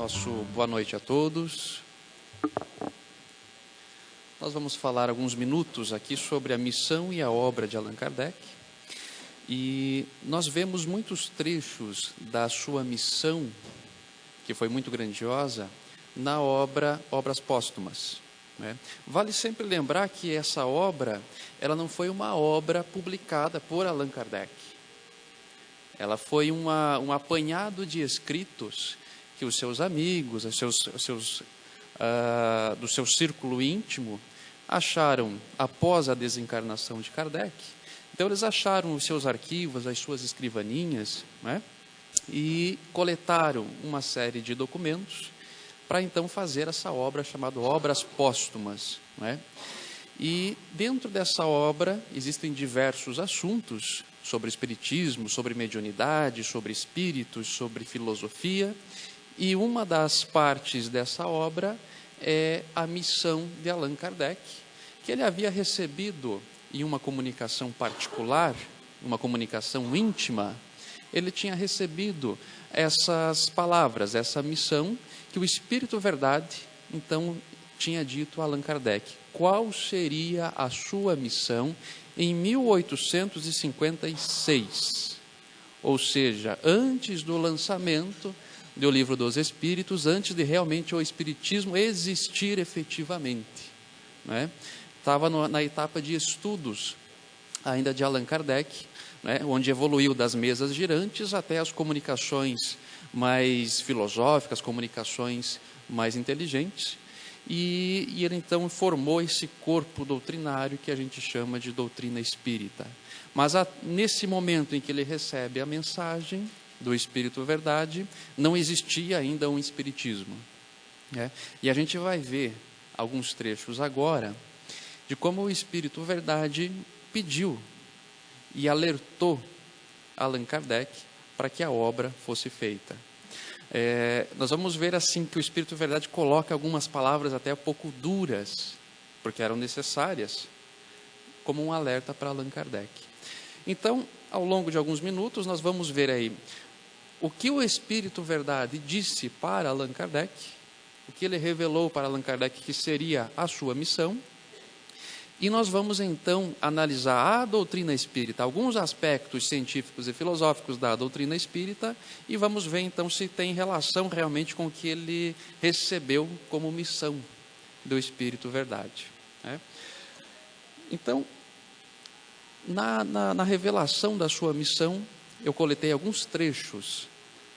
Nosso boa noite a todos. Nós vamos falar alguns minutos aqui sobre a missão e a obra de Allan Kardec. E nós vemos muitos trechos da sua missão, que foi muito grandiosa, na obra Obras Póstumas, né? Vale sempre lembrar que essa obra, ela não foi uma obra publicada por Allan Kardec. Ela foi um apanhado de escritos que os seus amigos, do seu círculo íntimo, acharam após a desencarnação de Kardec. Então, eles acharam os seus arquivos, as suas escrivaninhas, né? E coletaram uma série de documentos para então fazer essa obra chamada Obras Póstumas, né? E dentro dessa obra existem diversos assuntos sobre espiritismo, sobre mediunidade, sobre espíritos, sobre filosofia. E uma das partes dessa obra é a missão de Allan Kardec, que ele havia recebido em uma comunicação particular, uma comunicação íntima. Ele tinha recebido essas palavras, essa missão, que o Espírito Verdade, então, tinha dito a Allan Kardec. Qual seria a sua missão em 1856? Ou seja, antes do lançamento do Livro dos Espíritos, antes de realmente o Espiritismo existir efetivamente, né? Estava na etapa de estudos ainda de Allan Kardec, né? Onde evoluiu das mesas girantes até as comunicações mais filosóficas, comunicações mais inteligentes, e ele então formou esse corpo doutrinário que a gente chama de doutrina espírita. Mas nesse momento em que ele recebe a mensagem do Espírito Verdade, não existia ainda um espiritismo, né? E a gente vai ver alguns trechos agora de como o Espírito Verdade pediu e alertou Allan Kardec para que a obra fosse feita. Nós vamos ver assim que o Espírito Verdade coloca algumas palavras até um pouco duras, porque eram necessárias, como um alerta para Allan Kardec. Então, ao longo de alguns minutos, nós vamos ver aí o que o Espírito Verdade disse para Allan Kardec, o que ele revelou para Allan Kardec que seria a sua missão, e nós vamos então analisar a doutrina espírita, alguns aspectos científicos e filosóficos da doutrina espírita, e vamos ver então se tem relação realmente com o que ele recebeu como missão do Espírito Verdade, né? Então, na revelação da sua missão, eu coletei alguns trechos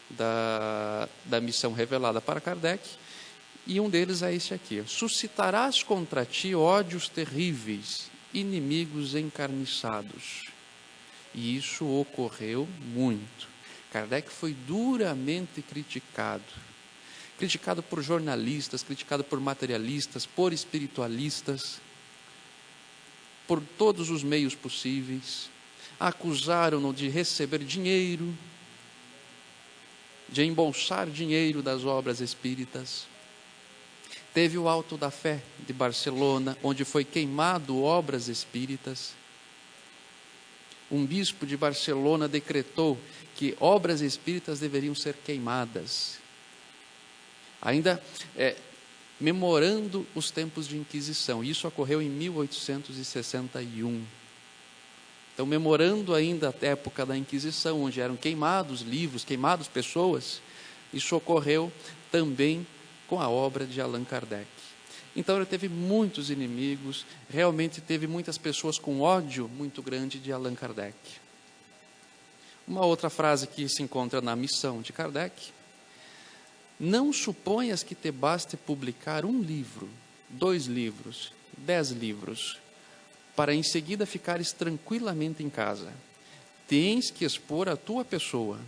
da missão revelada para Kardec, e um deles é esse aqui: suscitarás contra ti ódios terríveis, inimigos encarniçados. E isso ocorreu muito. Kardec foi duramente criticado por jornalistas, criticado por materialistas, por espiritualistas, por todos os meios possíveis. Acusaram-no de receber dinheiro, de embolsar dinheiro das obras espíritas. Teve o Alto da Fé de Barcelona, onde foi queimado obras espíritas. Um bispo de Barcelona decretou que obras espíritas deveriam ser queimadas. Ainda memorando os tempos de Inquisição. Isso ocorreu em 1861. Então, memorando ainda a época da Inquisição, onde eram queimados livros, queimados pessoas, isso ocorreu também com a obra de Allan Kardec. Então, ele teve muitos inimigos, realmente teve muitas pessoas com ódio muito grande de Allan Kardec. Uma outra frase que se encontra na missão de Kardec: não suponhas que te baste publicar um livro, 2 livros, 10 livros, para em seguida ficares tranquilamente em casa. Tens que expor a tua pessoa.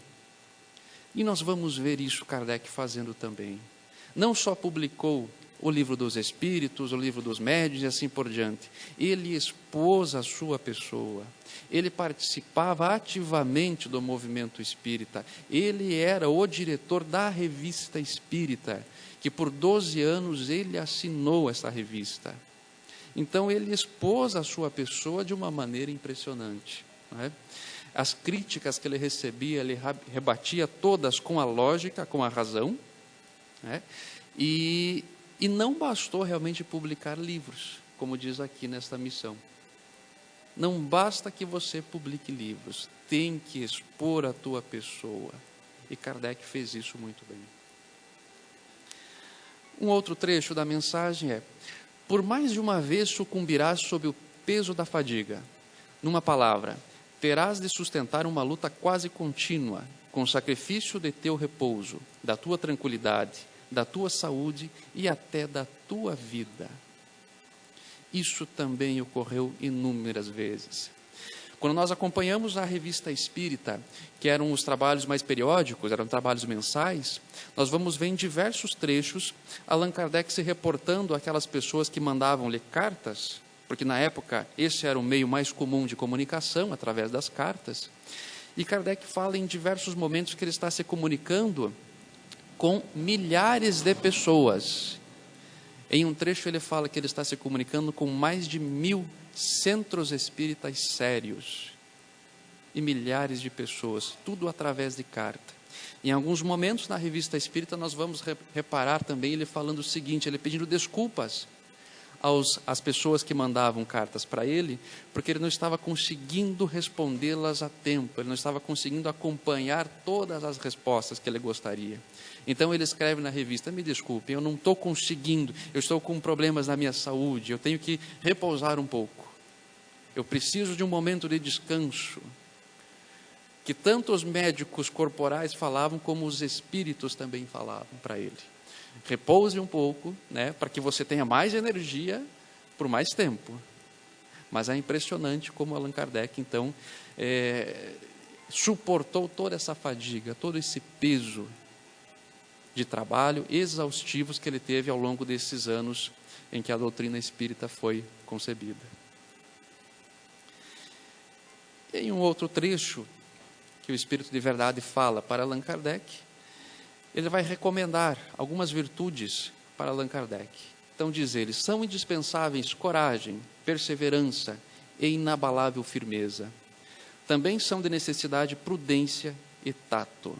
E nós vamos ver isso Kardec fazendo também. Não só publicou o Livro dos Espíritos, o Livro dos Médiuns e assim por diante. Ele expôs a sua pessoa. Ele participava ativamente do movimento espírita. Ele era o diretor da Revista Espírita, que por 12 anos ele assinou essa revista. Então, ele expôs a sua pessoa de uma maneira impressionante, né? As críticas que ele recebia, ele rebatia todas com a lógica, com a razão, né? E não bastou realmente publicar livros, como diz aqui nesta missão. Não basta que você publique livros, tem que expor a tua pessoa. E Kardec fez isso muito bem. Um outro trecho da mensagem é: por mais de uma vez sucumbirás sob o peso da fadiga. Numa palavra, terás de sustentar uma luta quase contínua, com sacrifício de teu repouso, da tua tranquilidade, da tua saúde e até da tua vida. Isso também ocorreu inúmeras vezes. Quando nós acompanhamos a Revista Espírita, que eram os trabalhos mais periódicos, eram trabalhos mensais, nós vamos ver em diversos trechos Allan Kardec se reportando àquelas pessoas que mandavam-lhe cartas, porque na época esse era o meio mais comum de comunicação, através das cartas. E Kardec fala em diversos momentos que ele está se comunicando com milhares de pessoas. Em um trecho ele fala que ele está se comunicando com mais de 1000 centros espíritas sérios e milhares de pessoas, tudo através de carta. Em alguns momentos na Revista Espírita nós vamos reparar também ele falando o seguinte, ele pedindo desculpas às pessoas que mandavam cartas para ele, porque ele não estava conseguindo respondê-las a tempo, ele não estava conseguindo acompanhar todas as respostas que ele gostaria. Então ele escreve na revista: me desculpem, eu não estou conseguindo, eu estou com problemas na minha saúde, eu tenho que repousar um pouco, eu preciso de um momento de descanso, que tanto os médicos corporais falavam, como os espíritos também falavam para ele. Repouse um pouco, né, para que você tenha mais energia por mais tempo. Mas é impressionante como Allan Kardec, então, suportou toda essa fadiga, todo esse peso de trabalho exaustivos que ele teve ao longo desses anos em que a doutrina espírita foi concebida. Em um outro trecho, que o Espírito de Verdade fala para Allan Kardec, ele vai recomendar algumas virtudes para Allan Kardec. Então diz ele: são indispensáveis coragem, perseverança e inabalável firmeza. Também são de necessidade prudência e tato.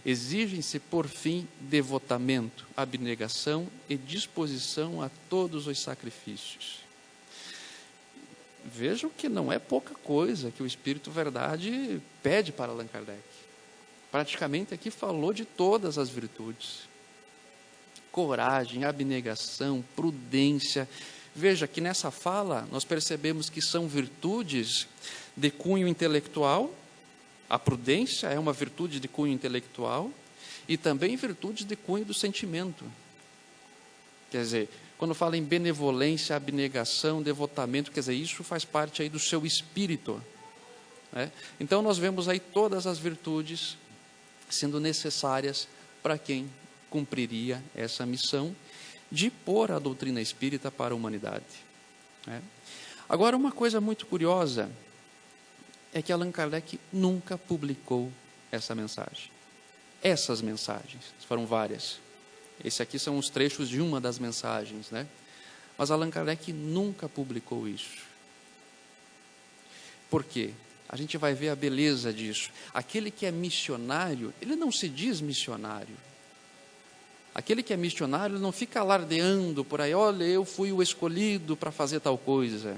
Exigem-se, por fim, devotamento, abnegação e disposição a todos os sacrifícios. Vejam que não é pouca coisa que o Espírito Verdade pede para Allan Kardec. Praticamente aqui falou de todas as virtudes. Coragem, abnegação, prudência. Veja que nessa fala nós percebemos que são virtudes de cunho intelectual. A prudência é uma virtude de cunho intelectual e também virtudes de cunho do sentimento. Quer dizer, quando fala em benevolência, abnegação, devotamento, quer dizer, isso faz parte aí do seu espírito, né? Então nós vemos aí todas as virtudes sendo necessárias para quem cumpriria essa missão de pôr a doutrina espírita para a humanidade, né? Agora, uma coisa muito curiosa é que Allan Kardec nunca publicou essa mensagem. Essas mensagens, foram várias. Esse aqui são os trechos de uma das mensagens, né? Mas Allan Kardec nunca publicou isso. Por quê? A gente vai ver a beleza disso. Aquele que é missionário, ele não se diz missionário. Aquele que é missionário, ele não fica alardeando por aí: olha, eu fui o escolhido para fazer tal coisa.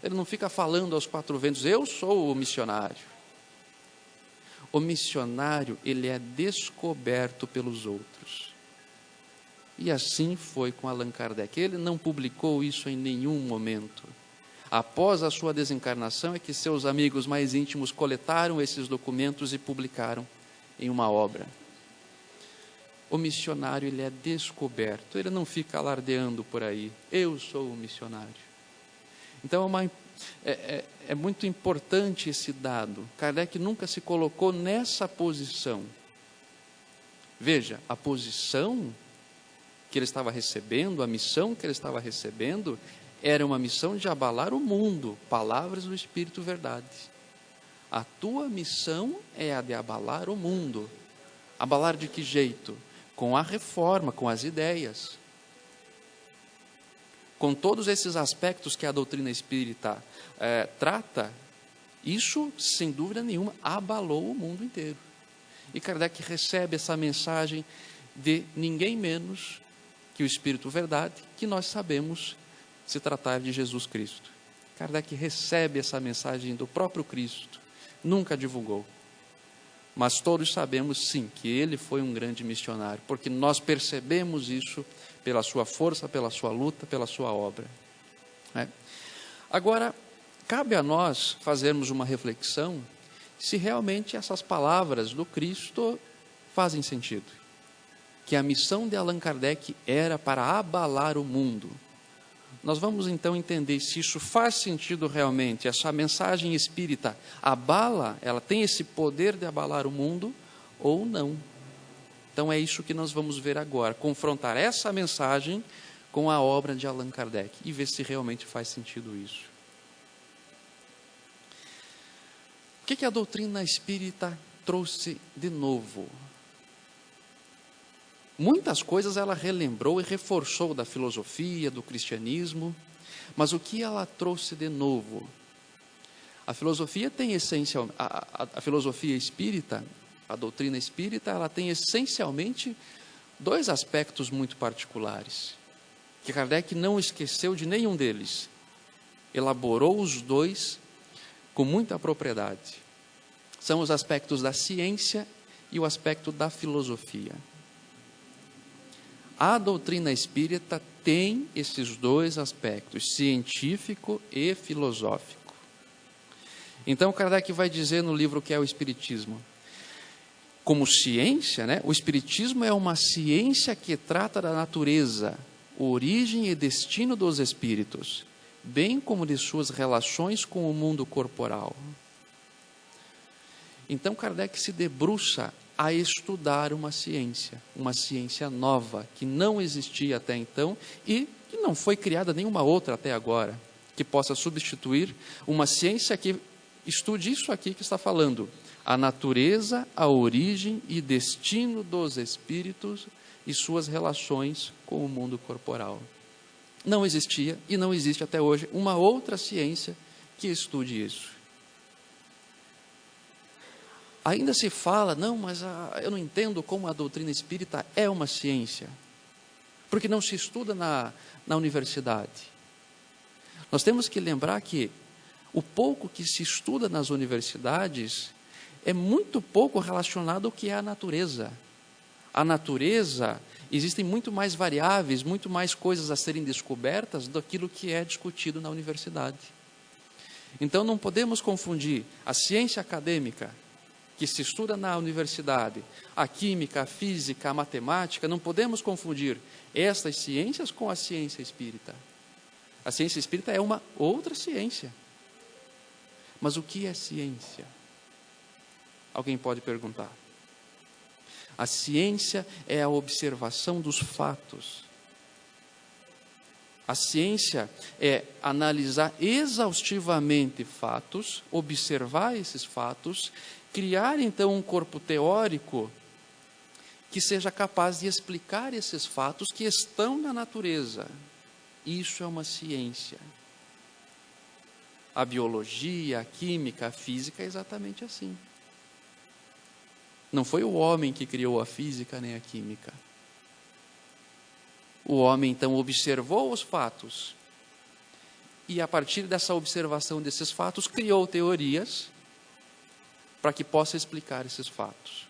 Ele não fica falando aos quatro ventos: eu sou o missionário. O missionário, ele é descoberto pelos outros. E assim foi com Allan Kardec. Ele não publicou isso em nenhum momento. Após a sua desencarnação é que seus amigos mais íntimos coletaram esses documentos e publicaram em uma obra. O missionário, ele é descoberto, ele não fica alardeando por aí: eu sou o missionário. Então é muito importante esse dado. Kardec nunca se colocou nessa posição. Veja, a posição que ele estava recebendo, a missão que ele estava recebendo, era uma missão de abalar o mundo. Palavras do Espírito Verdade. A tua missão é a de abalar o mundo. Abalar de que jeito? Com a reforma, com as ideias. Com todos esses aspectos que a doutrina espírita trata, isso, sem dúvida nenhuma, abalou o mundo inteiro. E Kardec recebe essa mensagem de ninguém menos que o Espírito Verdade, que nós sabemos se tratar de Jesus Cristo. Kardec recebe essa mensagem do próprio Cristo, nunca divulgou. Mas todos sabemos, sim, que ele foi um grande missionário, porque nós percebemos isso pela sua força, pela sua luta, pela sua obra. Agora, cabe a nós fazermos uma reflexão se realmente essas palavras do Cristo fazem sentido. Que a missão de Allan Kardec era para abalar o mundo. Nós vamos então entender se isso faz sentido realmente, essa mensagem espírita abala, ela tem esse poder de abalar o mundo ou não. Então é isso que nós vamos ver agora, confrontar essa mensagem com a obra de Allan Kardec e ver se realmente faz sentido isso. O que a doutrina espírita trouxe de novo? Muitas coisas ela relembrou e reforçou da filosofia, do cristianismo, mas o que ela trouxe de novo? A filosofia tem a filosofia espírita, a doutrina espírita, ela tem essencialmente dois aspectos muito particulares, que Kardec não esqueceu de nenhum deles, elaborou os dois com muita propriedade. São os aspectos da ciência e o aspecto da filosofia. A doutrina espírita tem esses dois aspectos, científico e filosófico. Então, Kardec vai dizer no livro que é o Espiritismo. Como ciência, o Espiritismo é uma ciência que trata da natureza, origem e destino dos espíritos, bem como de suas relações com o mundo corporal. Então, Kardec se debruça a estudar uma ciência nova, que não existia até então e que não foi criada nenhuma outra até agora, que possa substituir uma ciência que estude isso aqui que está falando, a natureza, a origem e destino dos espíritos e suas relações com o mundo corporal. Não existia e não existe até hoje uma outra ciência que estude isso. Ainda se fala, não, mas eu não entendo como a doutrina espírita é uma ciência, porque não se estuda na universidade. Nós temos que lembrar que o pouco que se estuda nas universidades é muito pouco relacionado ao que é a natureza. A natureza, existem muito mais variáveis, muito mais coisas a serem descobertas daquilo que é discutido na universidade. Então não podemos confundir a ciência acadêmica, que se estuda na universidade, a química, a física, a matemática, não podemos confundir estas ciências com a ciência espírita. A ciência espírita é uma outra ciência. Mas o que é ciência? Alguém pode perguntar. A ciência é a observação dos fatos. A ciência é analisar exaustivamente fatos, observar esses fatos, criar então um corpo teórico que seja capaz de explicar esses fatos que estão na natureza. Isso é uma ciência. A biologia, a química, a física é exatamente assim. Não foi o homem que criou a física nem a química. O homem então observou os fatos e a partir dessa observação desses fatos criou teorias para que possa explicar esses fatos.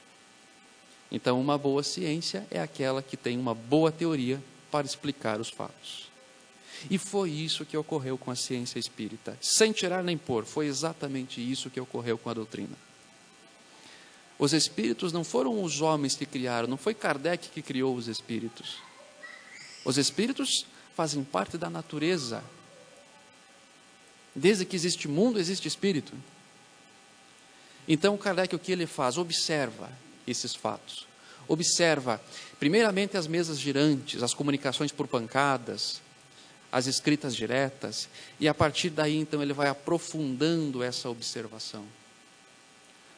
Então, uma boa ciência é aquela que tem uma boa teoria para explicar os fatos. E foi isso que ocorreu com a ciência espírita. Sem tirar nem pôr, foi exatamente isso que ocorreu com a doutrina. Os espíritos não foram os homens que criaram, não foi Kardec que criou os espíritos. Os espíritos fazem parte da natureza. Desde que existe mundo, existe espírito. Então, Kardec, o que ele faz? Observa esses fatos. Observa, primeiramente, as mesas girantes, as comunicações por pancadas, as escritas diretas, e a partir daí, então, ele vai aprofundando essa observação,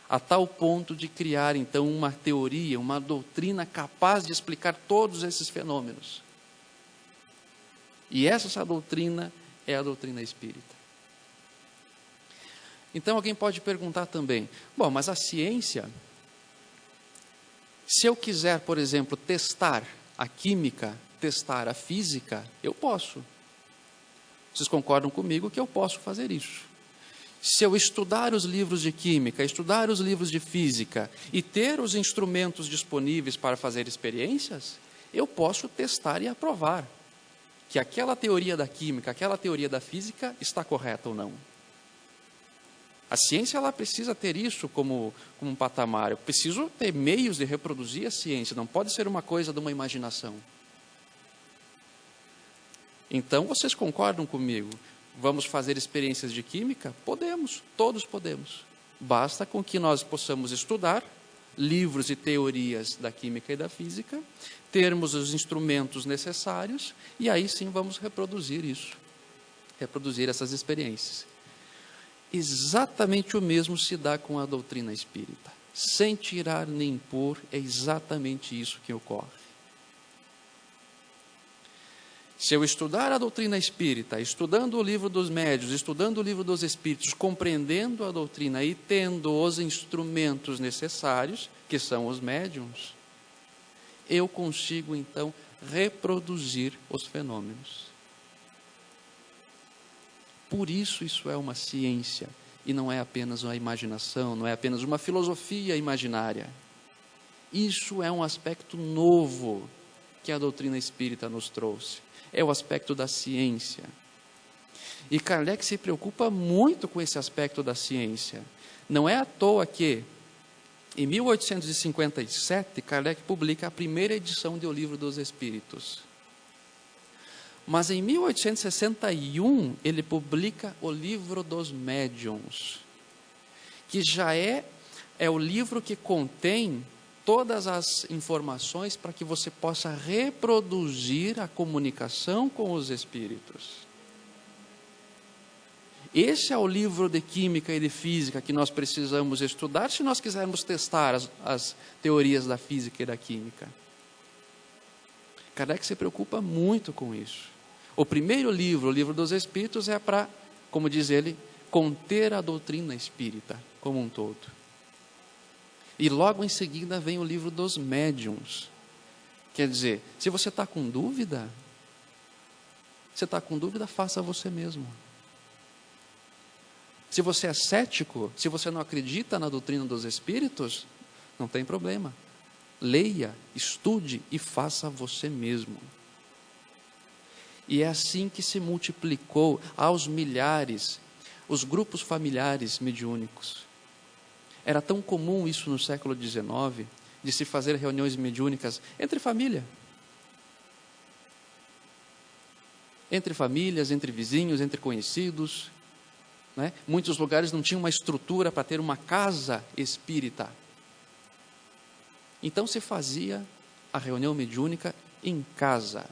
a tal ponto de criar, então, uma teoria, uma doutrina capaz de explicar todos esses fenômenos. E essa doutrina é a doutrina espírita. Então alguém pode perguntar também, bom, mas a ciência Se eu quiser, por exemplo, testar a química, testar a física, eu posso. Vocês concordam comigo que eu posso fazer isso? Se eu estudar os livros de química, estudar os livros de física e ter os instrumentos disponíveis para fazer experiências, eu posso testar e aprovar que aquela teoria da química, aquela teoria da física está correta ou não. A ciência ela precisa ter isso como um patamar. Eu preciso ter meios de reproduzir a ciência, não pode ser uma coisa de uma imaginação. Então, vocês concordam comigo? Vamos fazer experiências de química? Podemos, todos podemos. Basta com que nós possamos estudar livros e teorias da química e da física, termos os instrumentos necessários, e aí sim vamos reproduzir isso, reproduzir essas experiências. Exatamente o mesmo se dá com a doutrina espírita. Sem tirar nem pôr, é exatamente isso que ocorre. Se eu estudar a doutrina espírita, estudando o livro dos médiuns, estudando o livro dos espíritos, compreendendo a doutrina e tendo os instrumentos necessários, que são os médiuns, eu consigo então reproduzir os fenômenos. Por isso é uma ciência, e não é apenas uma imaginação, não é apenas uma filosofia imaginária. Isso é um aspecto novo que a doutrina espírita nos trouxe. É o aspecto da ciência. E Kardec se preocupa muito com esse aspecto da ciência. Não é à toa que, em 1857, Kardec publica a primeira edição do Livro dos Espíritos. Mas em 1861, ele publica o Livro dos Médiuns, que já é o livro que contém todas as informações para que você possa reproduzir a comunicação com os espíritos. Esse é o livro de química e de física que nós precisamos estudar se nós quisermos testar as teorias da física e da química. Kardec se preocupa muito com isso. O primeiro livro, o Livro dos Espíritos, é para, como diz ele, conter a doutrina espírita como um todo. E logo em seguida vem o Livro dos Médiuns. Quer dizer, se você está com dúvida, faça você mesmo. Se você é cético, se você não acredita na doutrina dos Espíritos, não tem problema. Leia, estude e faça você mesmo. E é assim que se multiplicou aos milhares os grupos familiares mediúnicos. Era tão comum isso no século XIX, de se fazer reuniões mediúnicas entre família. Entre famílias, entre vizinhos, entre conhecidos. Né? Muitos lugares não tinham uma estrutura para ter uma casa espírita. Então se fazia a reunião mediúnica em casa,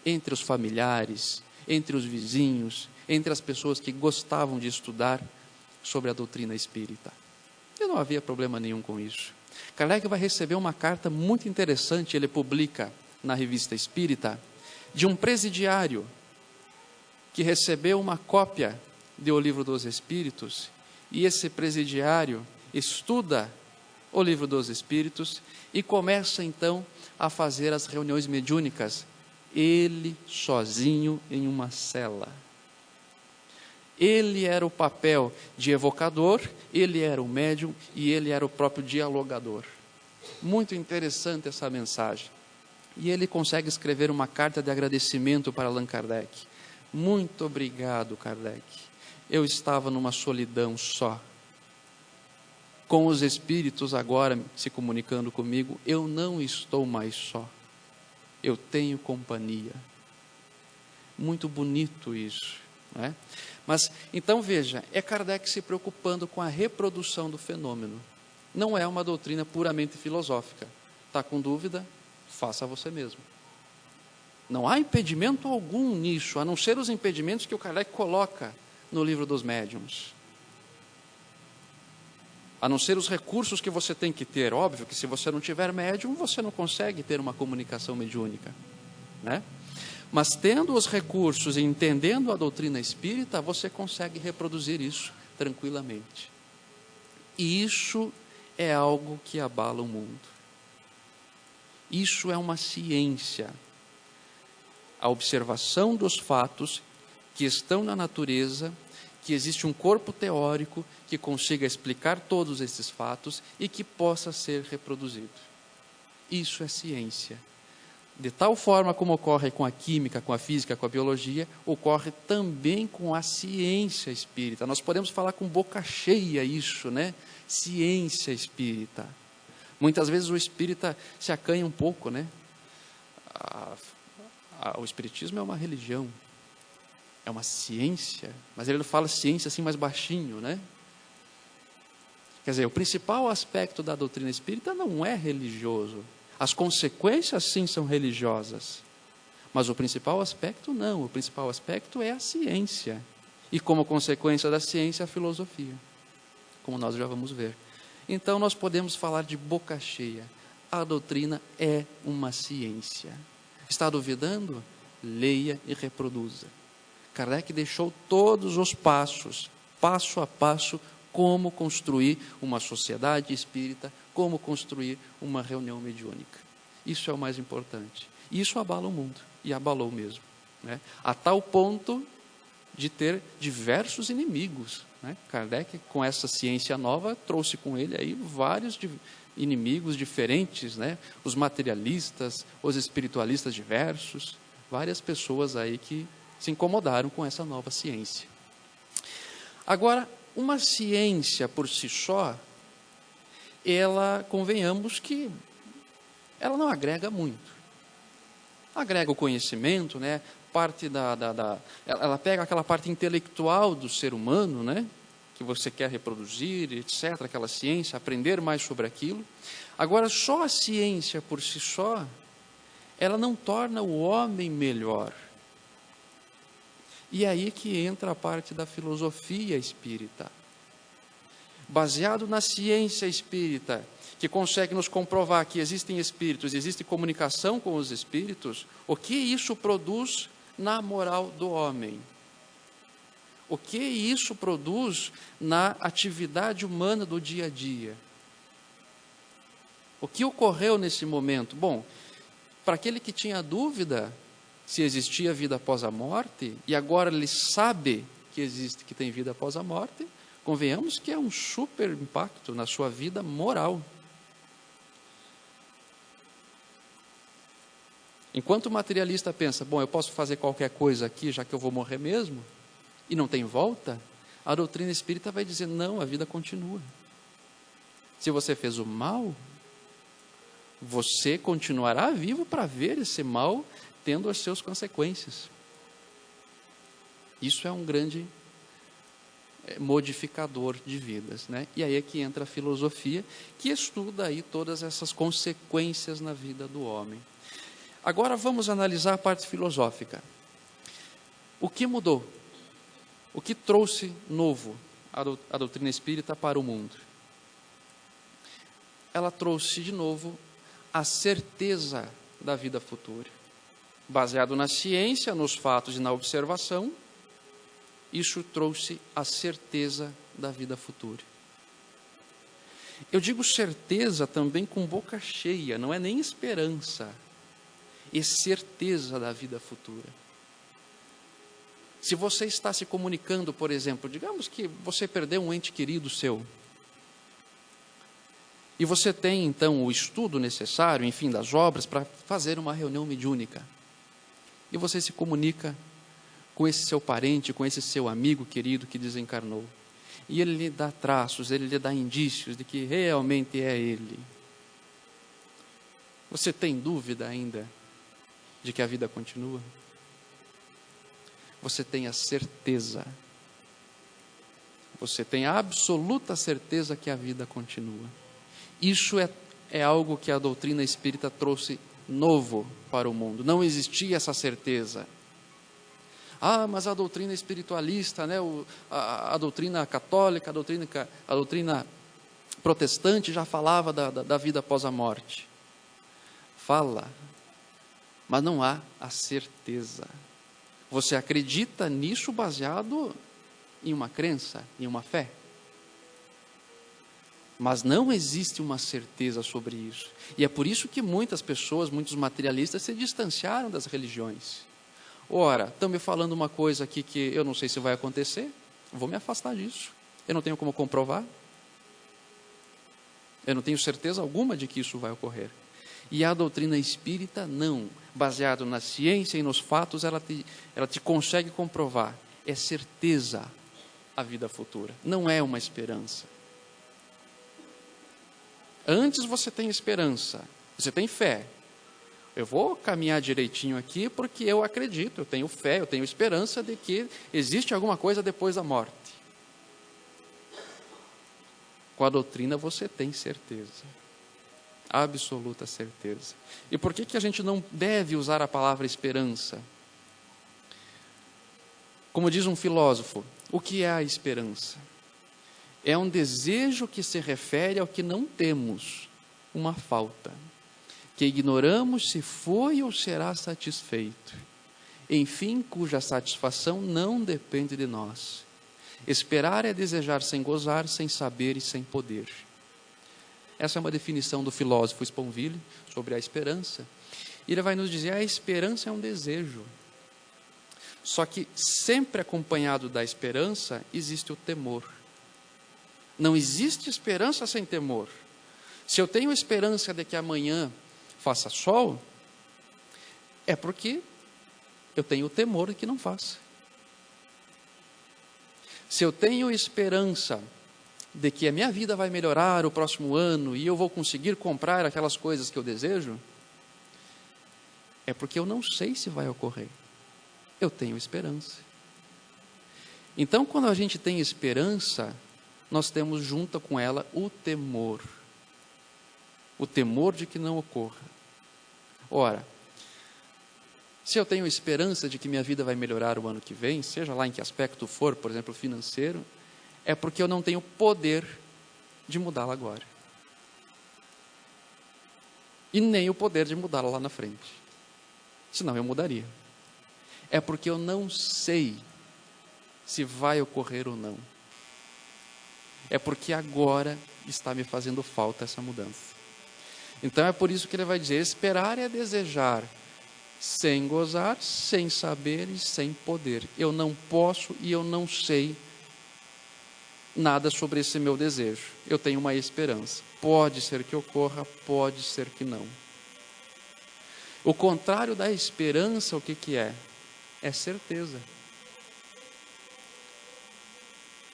entre os familiares, entre os vizinhos, entre as pessoas que gostavam de estudar sobre a doutrina espírita. E não havia problema nenhum com isso. Kardec vai receber uma carta muito interessante, ele publica na Revista Espírita, de um presidiário que recebeu uma cópia do Livro dos Espíritos, e esse presidiário estuda o Livro dos Espíritos e começa então a fazer as reuniões mediúnicas, ele sozinho em uma cela. Ele era o papel de evocador, ele era o médium e ele era o próprio dialogador. Muito interessante essa mensagem. E ele consegue escrever uma carta de agradecimento para Allan Kardec. Muito obrigado, Kardec. Eu estava numa solidão só. Com os espíritos agora se comunicando comigo, eu não estou mais só. Eu tenho companhia. Muito bonito isso, não é? Mas, então veja, é Kardec se preocupando com a reprodução do fenômeno. Não é uma doutrina puramente filosófica. Está com dúvida? Faça você mesmo. Não há impedimento algum nisso, a não ser os impedimentos que o Kardec coloca no Livro dos Médiuns. A não ser os recursos que você tem que ter. Óbvio que se você não tiver médium, você não consegue ter uma comunicação mediúnica, né? Mas tendo os recursos e entendendo a doutrina espírita, você consegue reproduzir isso tranquilamente. E isso é algo que abala o mundo. Isso é uma ciência. A observação dos fatos que estão na natureza, que existe um corpo teórico que consiga explicar todos esses fatos e que possa ser reproduzido. Isso é ciência. De tal forma como ocorre com a química, com a física, com a biologia, ocorre também com a ciência espírita. Nós podemos falar com boca cheia isso, né? Ciência espírita. Muitas vezes o espírita se acanha um pouco, né? O espiritismo é uma religião, é uma ciência, mas ele fala ciência assim mais baixinho, né? Quer dizer, o principal aspecto da doutrina espírita não é religioso. As consequências, sim, são religiosas. Mas o principal aspecto, não. O principal aspecto é a ciência. E, como consequência da ciência, a filosofia. Como nós já vamos ver. Então, nós podemos falar de boca cheia. A doutrina é uma ciência. Está duvidando? Leia e reproduza. Kardec deixou todos os passos, passo a passo, como construir uma sociedade espírita, como construir uma reunião mediúnica. Isso é o mais importante. Isso abala o mundo, e abalou mesmo, né? A tal ponto de ter diversos inimigos, né? Kardec, com essa ciência nova, trouxe com ele aí vários inimigos diferentes, né? Os materialistas, os espiritualistas diversos, várias pessoas aí que se incomodaram com essa nova ciência. Agora, uma ciência por si só, ela, convenhamos que ela não agrega muito. Agrega o conhecimento, né? Parte ela pega aquela parte intelectual do ser humano, né? Que você quer reproduzir, etc., aquela ciência, aprender mais sobre aquilo. Agora, só a ciência por si só, ela não torna o homem melhor. E aí que entra a parte da filosofia espírita. Baseado na ciência espírita, que consegue nos comprovar que existem espíritos, existe comunicação com os espíritos, o que isso produz na moral do homem? O que isso produz na atividade humana do dia a dia? O que ocorreu nesse momento? Bom, para aquele que tinha dúvida se existia vida após a morte, e agora ele sabe que existe, que tem vida após a morte, convenhamos que é um super impacto na sua vida moral. Enquanto o materialista pensa, bom, eu posso fazer qualquer coisa aqui, já que eu vou morrer mesmo, e não tem volta, a doutrina espírita vai dizer, não, a vida continua. Se você fez o mal, você continuará vivo para ver esse mal tendo as suas consequências. Isso é um grande modificador de vidas, né? E aí é que entra a filosofia, que estuda aí todas essas consequências na vida do homem. Agora vamos analisar a parte filosófica. O que mudou? O que trouxe novo a doutrina espírita para o mundo? Ela trouxe de novo a certeza da vida futura. Baseado na ciência, nos fatos e na observação, isso trouxe a certeza da vida futura. Eu digo certeza também com boca cheia, não é nem esperança, é certeza da vida futura. Se você está se comunicando, por exemplo, digamos que você perdeu um ente querido seu, e você tem então o estudo necessário, enfim, das obras, para fazer uma reunião mediúnica. E você se comunica com esse seu parente, com esse seu amigo querido que desencarnou. E ele lhe dá traços, ele lhe dá indícios de que realmente é ele. Você tem dúvida ainda de que a vida continua? Você tem a certeza. Você tem a absoluta certeza que a vida continua. Isso é algo que a doutrina espírita trouxe novo para o mundo. Não existia essa certeza. Ah, mas a doutrina espiritualista, né, a doutrina católica, a doutrina protestante já falava da vida após a morte. Fala, mas não há a certeza. Você acredita nisso baseado em uma crença, em uma fé? Mas não existe uma certeza sobre isso. E é por isso que muitas pessoas, muitos materialistas, se distanciaram das religiões. Ora, estão me falando uma coisa aqui que eu não sei se vai acontecer, vou me afastar disso. Eu não tenho como comprovar. Eu não tenho certeza alguma de que isso vai ocorrer. E a doutrina espírita, não. Baseado na ciência e nos fatos, ela te consegue comprovar. É certeza a vida futura, não é uma esperança. Antes você tem esperança, você tem fé. Eu vou caminhar direitinho aqui porque eu acredito, eu tenho fé, eu tenho esperança de que existe alguma coisa depois da morte. Com a doutrina você tem certeza, absoluta certeza. E por que a gente não deve usar a palavra esperança? Como diz um filósofo, o que é a esperança? É um desejo que se refere ao que não temos, uma falta, que ignoramos se foi ou será satisfeito, enfim, cuja satisfação não depende de nós. Esperar é desejar sem gozar, sem saber e sem poder. Essa é uma definição do filósofo Sponville sobre a esperança. E ele vai nos dizer, a esperança é um desejo. Só que sempre acompanhado da esperança existe o temor. Não existe esperança sem temor. Se eu tenho esperança de que amanhã faça sol, é porque eu tenho o temor de que não faça. Se eu tenho esperança de que a minha vida vai melhorar o próximo ano e eu vou conseguir comprar aquelas coisas que eu desejo, é porque eu não sei se vai ocorrer. Eu tenho esperança. Então, quando a gente tem esperança, nós temos junto com ela o temor de que não ocorra. Ora, se eu tenho esperança de que minha vida vai melhorar o ano que vem, seja lá em que aspecto for, por exemplo, financeiro, é porque eu não tenho poder de mudá-la agora. E nem o poder de mudá-la lá na frente. Senão eu mudaria. É porque eu não sei se vai ocorrer ou não. É porque agora está me fazendo falta essa mudança. Então é por isso que ele vai dizer, esperar é desejar, sem gozar, sem saber e sem poder. Eu não posso e eu não sei nada sobre esse meu desejo. Eu tenho uma esperança. Pode ser que ocorra, pode ser que não. O contrário da esperança, o que é? É certeza.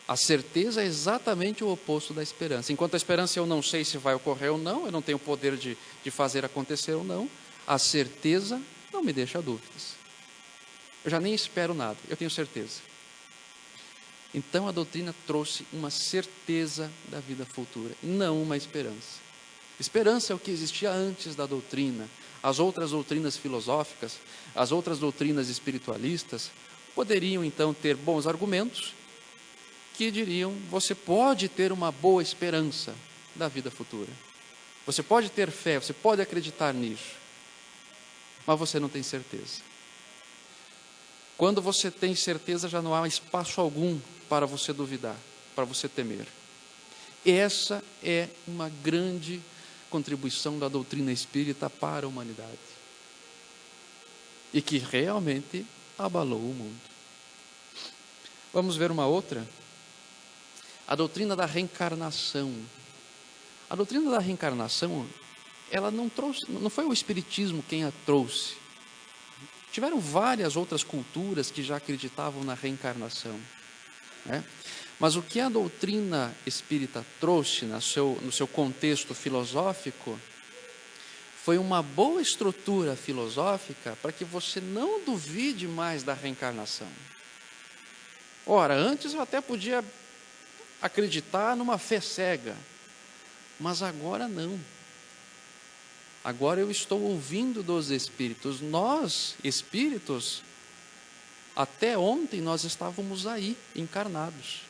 A certeza é exatamente o oposto da esperança. Enquanto a esperança eu não sei se vai ocorrer ou não, eu não tenho o poder de fazer acontecer ou não, a certeza não me deixa dúvidas. Eu já nem espero nada, eu tenho certeza. Então a doutrina trouxe uma certeza da vida futura, não uma esperança. Esperança é o que existia antes da doutrina. As outras doutrinas filosóficas, as outras doutrinas espiritualistas, poderiam então ter bons argumentos que diriam, você pode ter uma boa esperança da vida futura. Você pode ter fé, você pode acreditar nisso, mas você não tem certeza. Quando você tem certeza, já não há espaço algum para você duvidar, para você temer. Essa é uma grande contribuição da doutrina espírita para a humanidade. E que realmente abalou o mundo. Vamos ver uma outra? A doutrina da reencarnação. A doutrina da reencarnação, ela não foi o Espiritismo quem a trouxe. Tiveram várias outras culturas que já acreditavam na reencarnação, né? Mas o que a doutrina espírita trouxe no seu contexto filosófico foi uma boa estrutura filosófica para que você não duvide mais da reencarnação. Ora, antes eu até podia acreditar numa fé cega, mas agora não. Agora eu estou ouvindo dos espíritos. Nós, espíritos, até ontem nós estávamos aí, encarnados.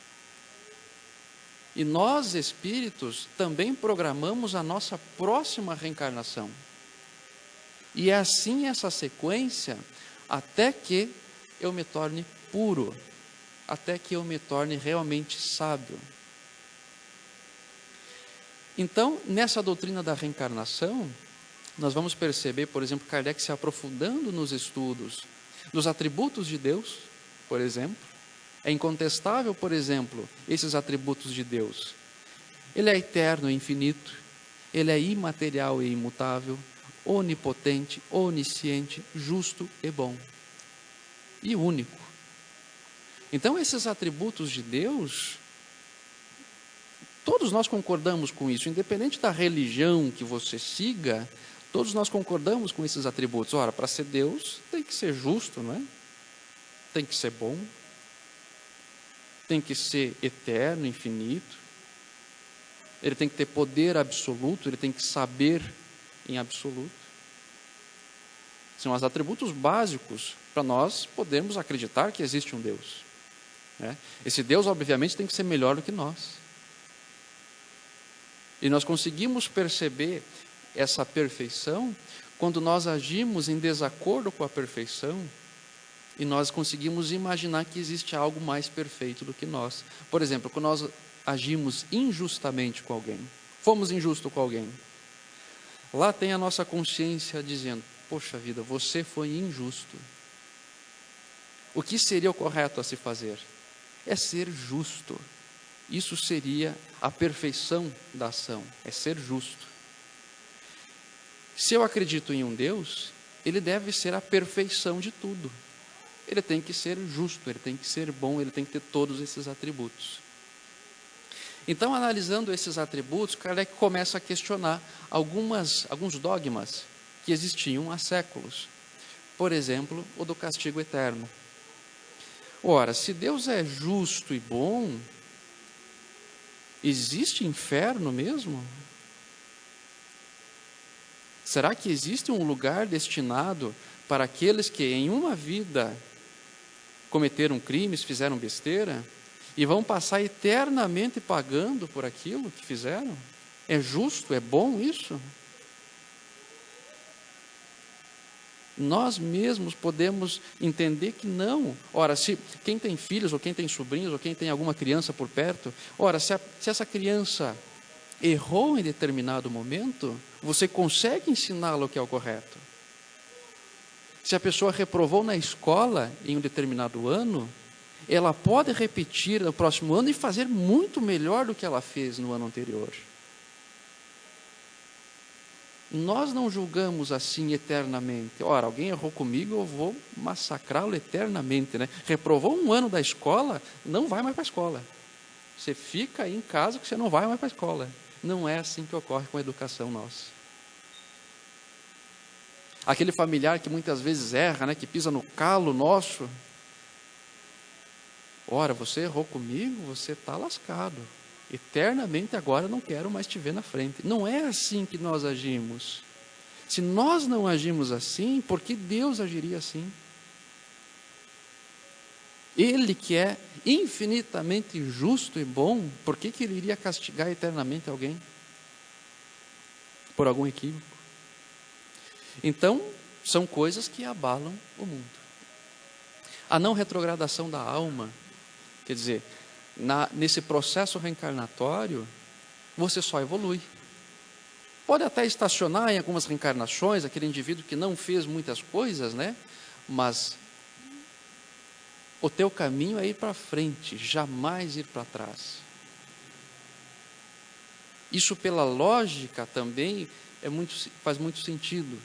E nós, espíritos, também programamos a nossa próxima reencarnação. E é assim essa sequência, até que eu me torne puro, até que eu me torne realmente sábio. Então, nessa doutrina da reencarnação, nós vamos perceber, por exemplo, Kardec se aprofundando nos estudos dos atributos de Deus, por exemplo. É incontestável, por exemplo, esses atributos de Deus. Ele é eterno e infinito, ele é imaterial e imutável, onipotente, onisciente, justo e bom. E único. Então, esses atributos de Deus, todos nós concordamos com isso, independente da religião que você siga, todos nós concordamos com esses atributos. Ora, para ser Deus, tem que ser justo, não é? Tem que ser bom, tem que ser eterno, infinito, ele tem que ter poder absoluto, ele tem que saber em absoluto. São os atributos básicos para nós podermos acreditar que existe um Deus, né? Esse Deus, obviamente, tem que ser melhor do que nós. E nós conseguimos perceber essa perfeição quando nós agimos em desacordo com a perfeição e nós conseguimos imaginar que existe algo mais perfeito do que nós. Por exemplo, quando nós agimos injustamente com alguém, fomos injustos com alguém, lá tem a nossa consciência dizendo: poxa vida, você foi injusto. O que seria o correto a se fazer? É ser justo. Isso seria a perfeição da ação, é ser justo. Se eu acredito em um Deus, ele deve ser a perfeição de tudo. Ele tem que ser justo, ele tem que ser bom, ele tem que ter todos esses atributos. Então, analisando esses atributos, Kardec começa a questionar alguns dogmas que existiam há séculos. Por exemplo, o do castigo eterno. Ora, se Deus é justo e bom, existe inferno mesmo? Será que existe um lugar destinado para aqueles que em uma vida cometeram crimes, fizeram besteira, e vão passar eternamente pagando por aquilo que fizeram? É justo? É bom isso? Nós mesmos podemos entender que não. Ora, se quem tem filhos, ou quem tem sobrinhos, ou quem tem alguma criança por perto, ora, se essa criança errou em determinado momento, você consegue ensiná-la o que é o correto. Se a pessoa reprovou na escola em um determinado ano, ela pode repetir no próximo ano e fazer muito melhor do que ela fez no ano anterior. Nós não julgamos assim eternamente. Ora, alguém errou comigo, eu vou massacrá-lo eternamente, né? Reprovou um ano da escola, não vai mais para a escola. Você fica aí em casa que você não vai mais para a escola. Não é assim que ocorre com a educação nossa. Aquele familiar que muitas vezes erra, né? Que pisa no calo nosso. Ora, você errou comigo, você está lascado. Eternamente agora eu não quero mais te ver na frente. Não é assim que nós agimos. Se nós não agimos assim, por que Deus agiria assim? Ele que é infinitamente justo e bom, por que ele iria castigar eternamente alguém? Por algum equívoco? Então, são coisas que abalam o mundo. A não retrogradação da alma, quer dizer, nesse processo reencarnatório, você só evolui. Pode até estacionar em algumas reencarnações, aquele indivíduo que não fez muitas coisas, né? Mas o teu caminho é ir para frente, jamais ir para trás. Isso, pela lógica, também faz muito sentido.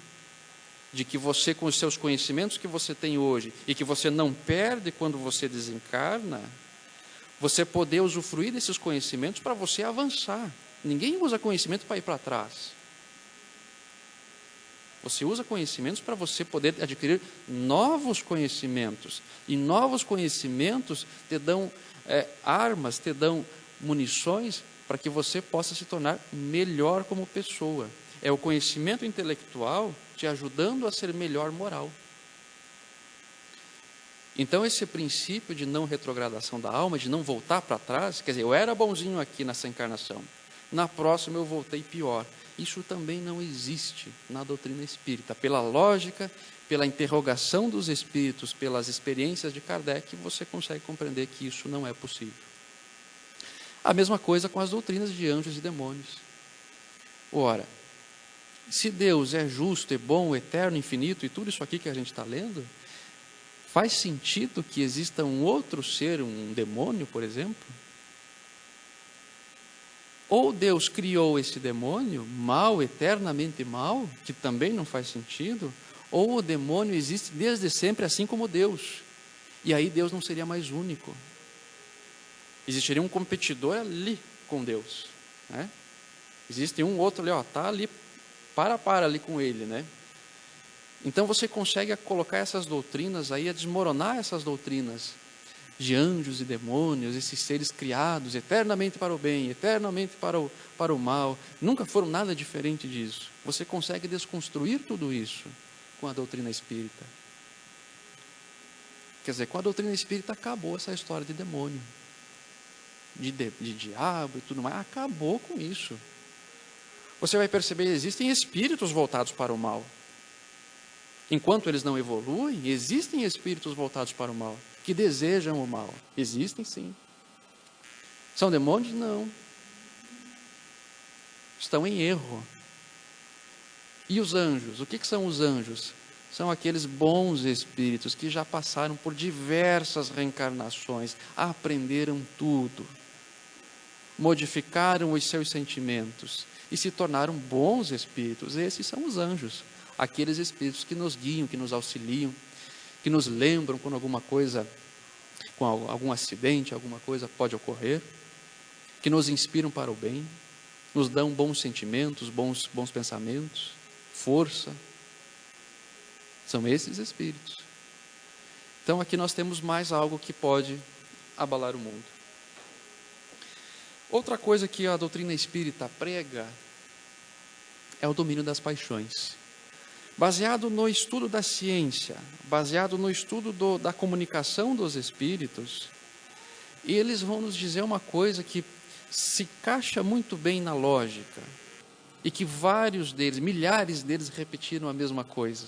De que você, com os seus conhecimentos que você tem hoje, e que você não perde quando você desencarna, você poder usufruir desses conhecimentos para você avançar. Ninguém usa conhecimento para ir para trás. Você usa conhecimentos para você poder adquirir novos conhecimentos. E novos conhecimentos te dão armas, te dão munições para que você possa se tornar melhor como pessoa. É o conhecimento intelectual te ajudando a ser melhor moral. Então, esse princípio de não retrogradação da alma, de não voltar para trás, quer dizer, eu era bonzinho aqui nessa encarnação, na próxima eu voltei pior. Isso também não existe na doutrina espírita. Pela lógica, pela interrogação dos espíritos, pelas experiências de Kardec, você consegue compreender que isso não é possível. A mesma coisa com as doutrinas de anjos e demônios. Ora, se Deus é justo, é bom, eterno, infinito e tudo isso aqui que a gente está lendo, faz sentido que exista um outro ser, um demônio, por exemplo? Ou Deus criou esse demônio, mal, eternamente mal, que também não faz sentido, ou o demônio existe desde sempre, assim como Deus. E aí Deus não seria mais único. Existiria um competidor ali com Deus, né? Existe um outro ali, está ali, para ali com ele, né? Então você consegue colocar essas doutrinas aí, a desmoronar essas doutrinas de anjos e demônios, esses seres criados eternamente para o bem, eternamente para o mal, nunca foram nada diferente disso. Você consegue desconstruir tudo isso com a doutrina espírita. Quer dizer, com a doutrina espírita acabou essa história de demônio, de diabo e tudo mais, acabou com isso. Você vai perceber que existem espíritos voltados para o mal. Enquanto eles não evoluem, existem espíritos voltados para o mal, que desejam o mal. Existem sim. São demônios? Não. Estão em erro. E os anjos? O que são os anjos? São aqueles bons espíritos que já passaram por diversas reencarnações, aprenderam tudo, modificaram os seus sentimentos e se tornaram bons espíritos. Esses são os anjos. Aqueles espíritos que nos guiam, que nos auxiliam, que nos lembram quando alguma coisa, com algum acidente, alguma coisa pode ocorrer, que nos inspiram para o bem, nos dão bons sentimentos, bons pensamentos, força. São esses espíritos. Então aqui nós temos mais algo que pode abalar o mundo. Outra coisa que a doutrina espírita prega é o domínio das paixões. Baseado no estudo da ciência, baseado no estudo da comunicação dos espíritos, eles vão nos dizer uma coisa que se encaixa muito bem na lógica, e que vários deles, milhares deles, repetiram a mesma coisa.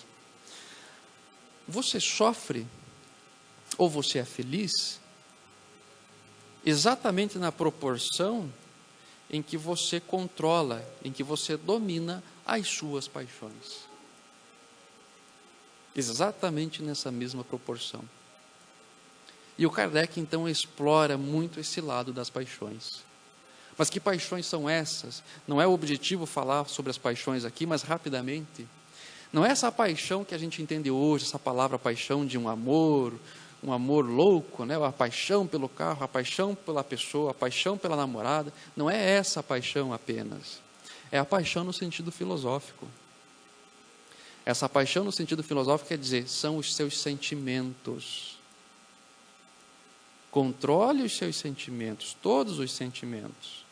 Você sofre, ou você é feliz, exatamente na proporção em que você controla, em que você domina as suas paixões. Exatamente nessa mesma proporção. E o Kardec então explora muito esse lado das paixões. Mas que paixões são essas? Não é o objetivo falar sobre as paixões aqui, mas rapidamente. Não é essa paixão que a gente entende hoje, essa palavra paixão de um amor louco, né? A paixão pelo carro, a paixão pela pessoa, a paixão pela namorada. Não é essa paixão apenas. É a paixão no sentido filosófico. Essa paixão no sentido filosófico quer dizer, são os seus sentimentos. Controle os seus sentimentos, todos os sentimentos.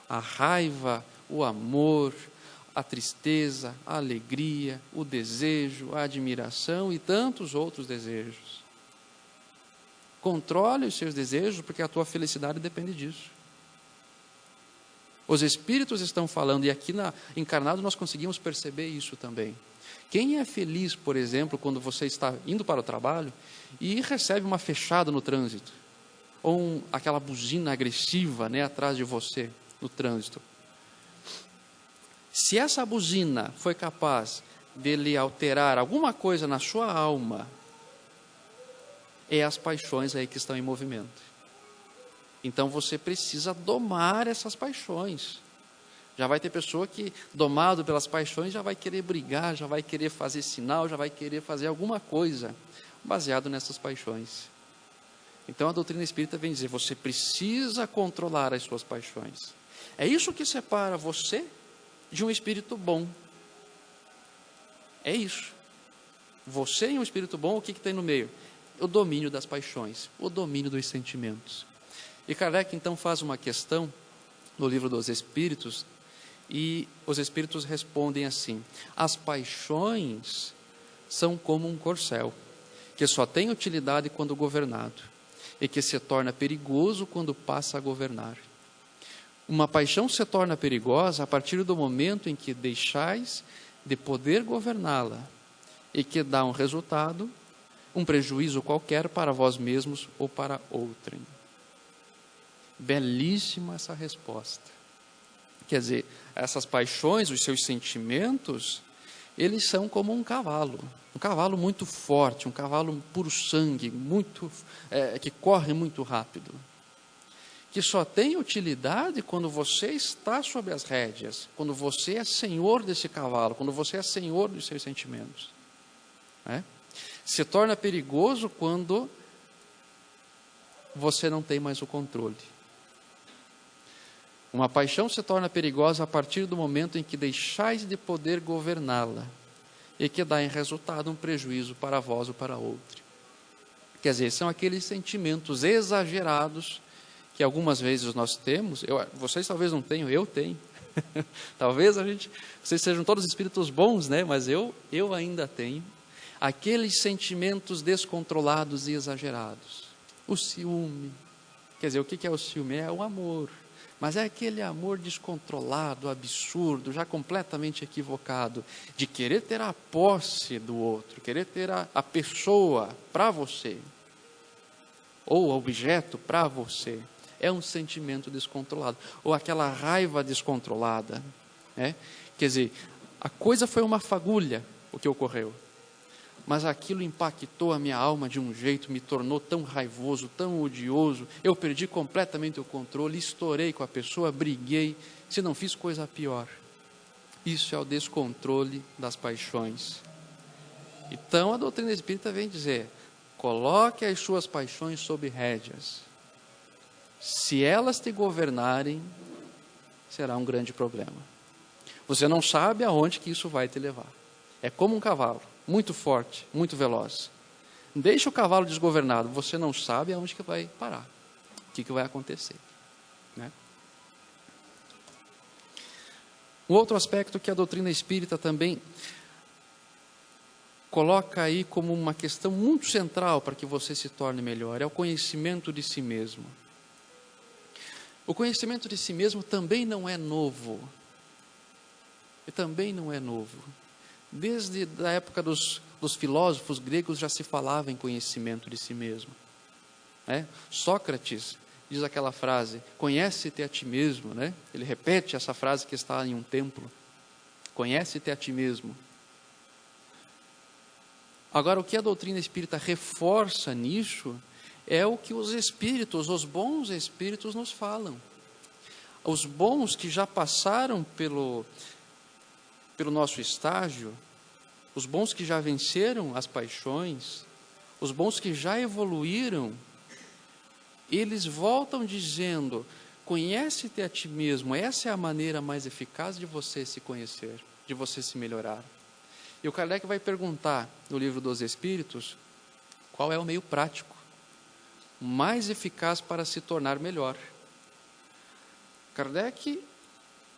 A raiva, o amor, a tristeza, a alegria, o desejo, a admiração e tantos outros desejos. Controle os seus desejos, porque a tua felicidade depende disso. Os espíritos estão falando, e aqui encarnado nós conseguimos perceber isso também. Quem é feliz, por exemplo, quando você está indo para o trabalho e recebe uma fechada no trânsito, ou aquela buzina agressiva, né, atrás de você no trânsito? Se essa buzina foi capaz de lhe alterar alguma coisa na sua alma, é as paixões aí que estão em movimento. Então você precisa domar essas paixões. Já vai ter pessoa que, domado pelas paixões, já vai querer brigar, já vai querer fazer sinal, já vai querer fazer alguma coisa baseado nessas paixões. Então a doutrina espírita vem dizer, você precisa controlar as suas paixões. É isso que separa você de um espírito bom. É isso. Você e um espírito bom, o que tem no meio? O domínio das paixões, o domínio dos sentimentos. E Kardec então faz uma questão no Livro dos Espíritos, e os espíritos respondem assim: as paixões são como um corcel, que só tem utilidade quando governado, e que se torna perigoso quando passa a governar. Uma paixão se torna perigosa a partir do momento em que deixais de poder governá-la, e que dá um resultado, um prejuízo qualquer para vós mesmos ou para outrem. Belíssima essa resposta. Quer dizer, essas paixões, os seus sentimentos, eles são como um cavalo muito forte, um cavalo puro sangue, que corre muito rápido, que só tem utilidade quando você está sob as rédeas, quando você é senhor desse cavalo, quando você é senhor dos seus sentimentos. Se torna perigoso quando você não tem mais o controle. Uma paixão se torna perigosa a partir do momento em que deixais de poder governá-la e que dá em resultado um prejuízo para vós ou para outro. Quer dizer, são aqueles sentimentos exagerados que algumas vezes nós temos. Vocês talvez não tenham, eu tenho. Talvez vocês sejam todos espíritos bons, né? Mas eu ainda tenho aqueles sentimentos descontrolados e exagerados. O ciúme. Quer dizer, o que é o ciúme? É o amor. Mas é aquele amor descontrolado, absurdo, já completamente equivocado, de querer ter a posse do outro, querer ter a pessoa para você, ou o objeto para você. É um sentimento descontrolado, ou aquela raiva descontrolada. Quer dizer, a coisa foi uma fagulha, o que ocorreu. Mas aquilo impactou a minha alma de um jeito, me tornou tão raivoso, tão odioso, eu perdi completamente o controle, estourei com a pessoa, briguei, se não fiz coisa pior. Isso é o descontrole das paixões. Então a doutrina espírita vem dizer, coloque as suas paixões sob rédeas. Se elas te governarem, será um grande problema. Você não sabe aonde que isso vai te levar. É como um cavalo. Muito forte, muito veloz. Deixa o cavalo desgovernado, você não sabe aonde que vai parar, o que vai acontecer. Um outro aspecto que a doutrina espírita também coloca aí como uma questão muito central para que você se torne melhor, é o conhecimento de si mesmo. O conhecimento de si mesmo também não é novo. Desde a época dos filósofos gregos já se falava em conhecimento de si mesmo. Sócrates diz aquela frase, conhece-te a ti mesmo. Ele repete essa frase que está em um templo, conhece-te a ti mesmo. Agora, o que a doutrina espírita reforça nisso é o que os bons espíritos nos falam. Os bons que já passaram pelo nosso estágio, os bons que já venceram as paixões, os bons que já evoluíram, eles voltam dizendo, conhece-te a ti mesmo, essa é a maneira mais eficaz de você se conhecer, de você se melhorar. E o Kardec vai perguntar no Livro dos Espíritos, qual é o meio prático, mais eficaz para se tornar melhor. Kardec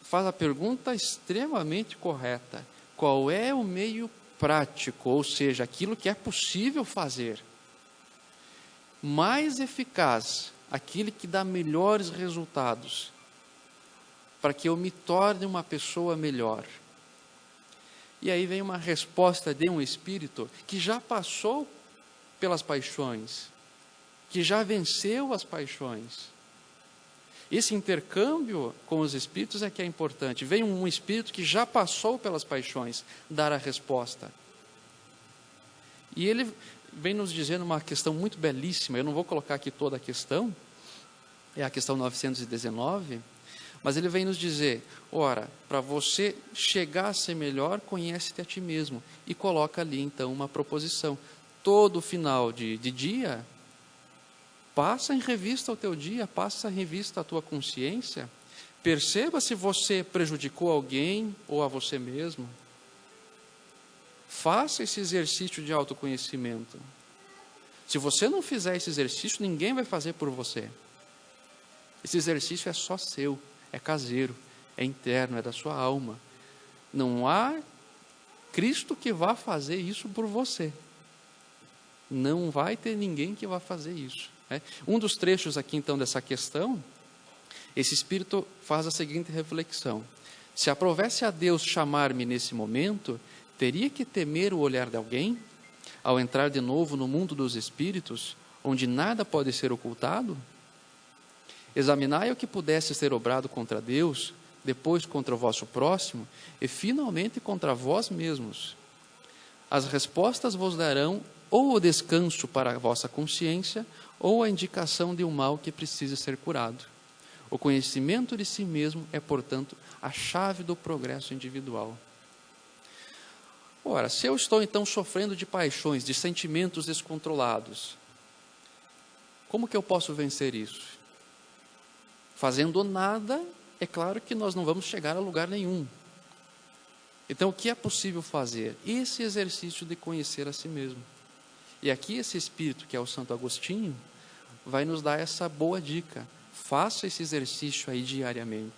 faz a pergunta extremamente correta. Qual é o meio prático, ou seja, aquilo que é possível fazer, mais eficaz, aquele que dá melhores resultados, para que eu me torne uma pessoa melhor? E aí vem uma resposta de um espírito que já passou pelas paixões, que já venceu as paixões. Esse intercâmbio com os espíritos é que é importante. Vem um espírito que já passou pelas paixões dar a resposta. E ele vem nos dizendo uma questão muito belíssima. Eu não vou colocar aqui toda a questão, é a questão 919, mas ele vem nos dizer, ora, para você chegar a ser melhor, conhece-te a ti mesmo. E coloca ali então uma proposição. Todo final de dia, passa em revista o teu dia, passa em revista a tua consciência, perceba se você prejudicou alguém ou a você mesmo. Faça esse exercício de autoconhecimento. Se você não fizer esse exercício, ninguém vai fazer por você. Esse exercício é só seu, é caseiro, é interno, é da sua alma. Não há Cristo que vá fazer isso por você. Não vai ter ninguém que vá fazer isso. Um dos trechos aqui, então, dessa questão, esse espírito faz a seguinte reflexão. Se aprovesse a Deus chamar-me nesse momento, teria que temer o olhar de alguém, ao entrar de novo no mundo dos espíritos, onde nada pode ser ocultado? Examinai o que pudesse ser obrado contra Deus, depois contra o vosso próximo, e finalmente contra vós mesmos. As respostas vos darão ou o descanso para a vossa consciência, ou a indicação de um mal que precisa ser curado. O conhecimento de si mesmo é, portanto, a chave do progresso individual. Ora, se eu estou então sofrendo de paixões, de sentimentos descontrolados, como que eu posso vencer isso? Fazendo nada, é claro que nós não vamos chegar a lugar nenhum. Então, o que é possível fazer? Esse exercício de conhecer a si mesmo. E aqui esse espírito, que é o Santo Agostinho, vai nos dar essa boa dica. Faça esse exercício aí diariamente.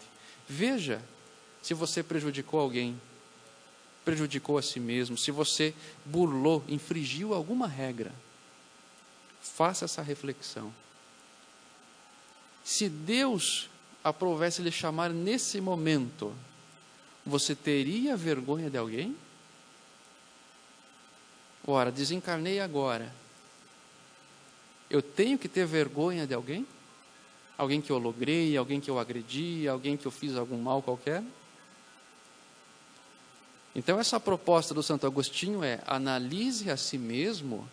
Veja se você prejudicou alguém, prejudicou a si mesmo, se você burlou, infringiu alguma regra. Faça essa reflexão. Se Deus aprovesse lhe chamar nesse momento, você teria vergonha de alguém? Ora, desencarnei agora. Eu tenho que ter vergonha de alguém? Alguém que eu logrei, alguém que eu agredi, alguém que eu fiz algum mal qualquer? Então, essa proposta do Santo Agostinho é: analise a si mesmo,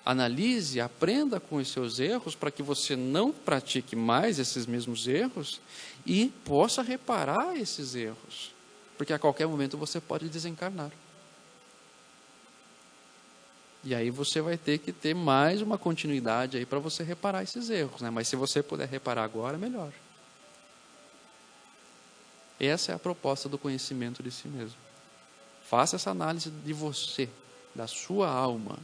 analise, aprenda com os seus erros, para que você não pratique mais esses mesmos erros e possa reparar esses erros, porque a qualquer momento você pode desencarnar. E aí você vai ter que ter mais uma continuidade aí para você reparar esses erros, né? Mas se você puder reparar agora, melhor. Essa é a proposta do conhecimento de si mesmo. Faça essa análise de você, da sua alma,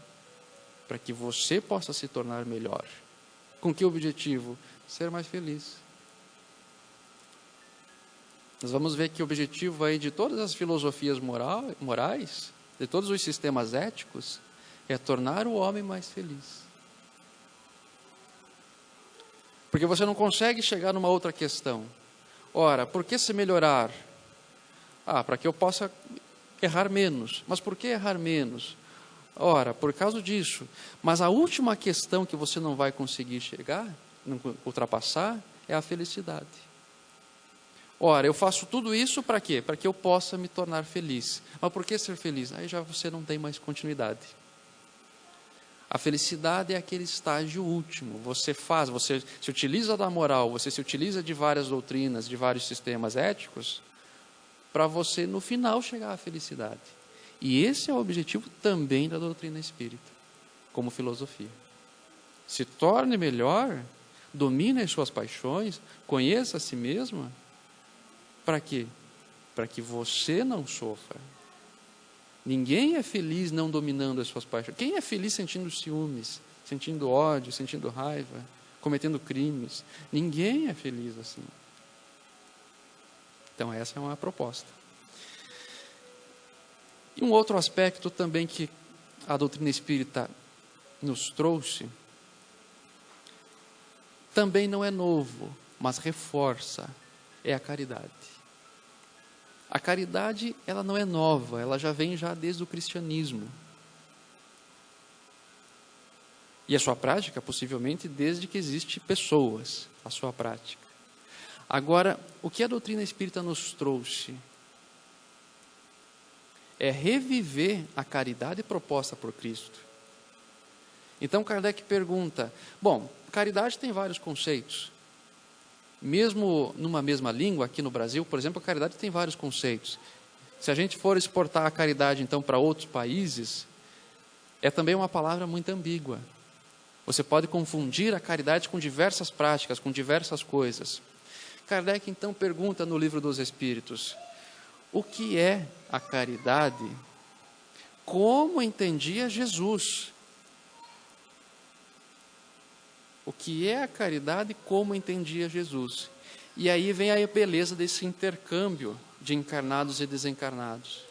para que você possa se tornar melhor. Com que objetivo? Ser mais feliz. Nós vamos ver que o objetivo aí de todas as filosofias morais, de todos os sistemas éticos, é tornar o homem mais feliz. Porque você não consegue chegar numa outra questão. Ora, por que se melhorar? Para que eu possa errar menos. Mas por que errar menos? Ora, por causa disso. Mas a última questão que você não vai conseguir chegar, não ultrapassar, é a felicidade. Ora, eu faço tudo isso para quê? Para que eu possa me tornar feliz. Mas por que ser feliz? Aí já você não tem mais continuidade. A felicidade é aquele estágio último. Você se utiliza da moral, você se utiliza de várias doutrinas, de vários sistemas éticos, para você, no final, chegar à felicidade. E esse é o objetivo também da doutrina espírita, como filosofia. Se torne melhor, domine as suas paixões, conheça a si mesma. Para quê? Para que você não sofra. Ninguém é feliz não dominando as suas paixões. Quem é feliz sentindo ciúmes, sentindo ódio, sentindo raiva, cometendo crimes? Ninguém é feliz assim. Então essa é uma proposta. E um outro aspecto também que a doutrina espírita nos trouxe, também não é novo, mas reforça, é a caridade. A caridade, ela não é nova, ela já vem desde o cristianismo. E a sua prática, possivelmente, desde que existem pessoas, a sua prática. Agora, o que a doutrina espírita nos trouxe é reviver a caridade proposta por Cristo. Então, Kardec pergunta, caridade tem vários conceitos. Mesmo numa mesma língua, aqui no Brasil, por exemplo, a caridade tem vários conceitos. Se a gente for exportar a caridade, então, para outros países, é também uma palavra muito ambígua. Você pode confundir a caridade com diversas práticas, com diversas coisas. Kardec, então, pergunta no Livro dos Espíritos, o que é a caridade? Como entendia Jesus? O que é a caridade, como entendia Jesus? E aí vem a beleza desse intercâmbio de encarnados e desencarnados.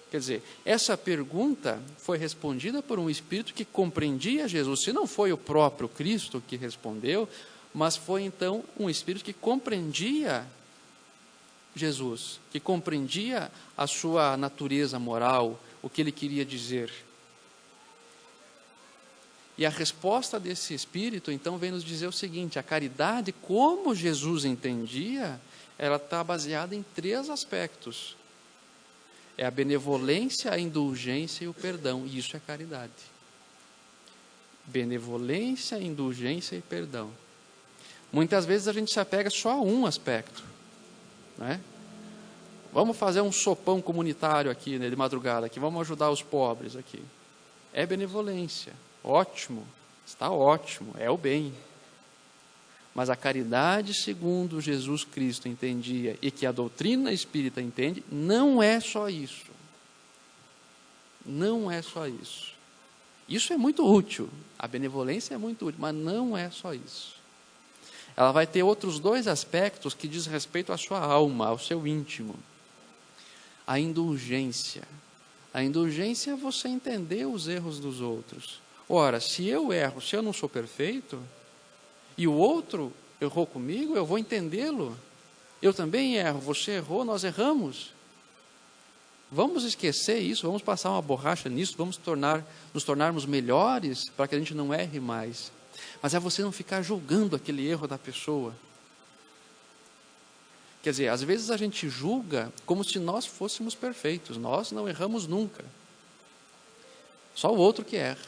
Quer dizer, essa pergunta foi respondida por um espírito que compreendia Jesus. Se não foi o próprio Cristo que respondeu, mas foi então um espírito que compreendia Jesus, que compreendia a sua natureza moral, o que ele queria dizer. E a resposta desse espírito, então, vem nos dizer o seguinte: a caridade, como Jesus entendia, ela está baseada em 3 aspectos. É a benevolência, a indulgência e o perdão. E isso é caridade. Benevolência, indulgência e perdão. Muitas vezes a gente se apega só a um aspecto, né? Vamos fazer um sopão comunitário aqui, né, de madrugada, aqui, vamos ajudar os pobres aqui. É benevolência, ótimo, está ótimo, é o bem. Mas a caridade, segundo Jesus Cristo entendia, e que a doutrina espírita entende, não é só isso. Não é só isso. Isso é muito útil, a benevolência é muito útil, mas não é só isso. Ela vai ter outros 2 aspectos que diz respeito à sua alma, ao seu íntimo. A indulgência. A indulgência é você entender os erros dos outros. Ora, se eu erro, se eu não sou perfeito, e o outro errou comigo, eu vou entendê-lo. Eu também erro, você errou, nós erramos. Vamos esquecer isso, vamos passar uma borracha nisso, vamos nos tornarmos melhores para que a gente não erre mais. Mas é você não ficar julgando aquele erro da pessoa. Quer dizer, às vezes a gente julga como se nós fôssemos perfeitos. Nós não erramos nunca. Só o outro que erra.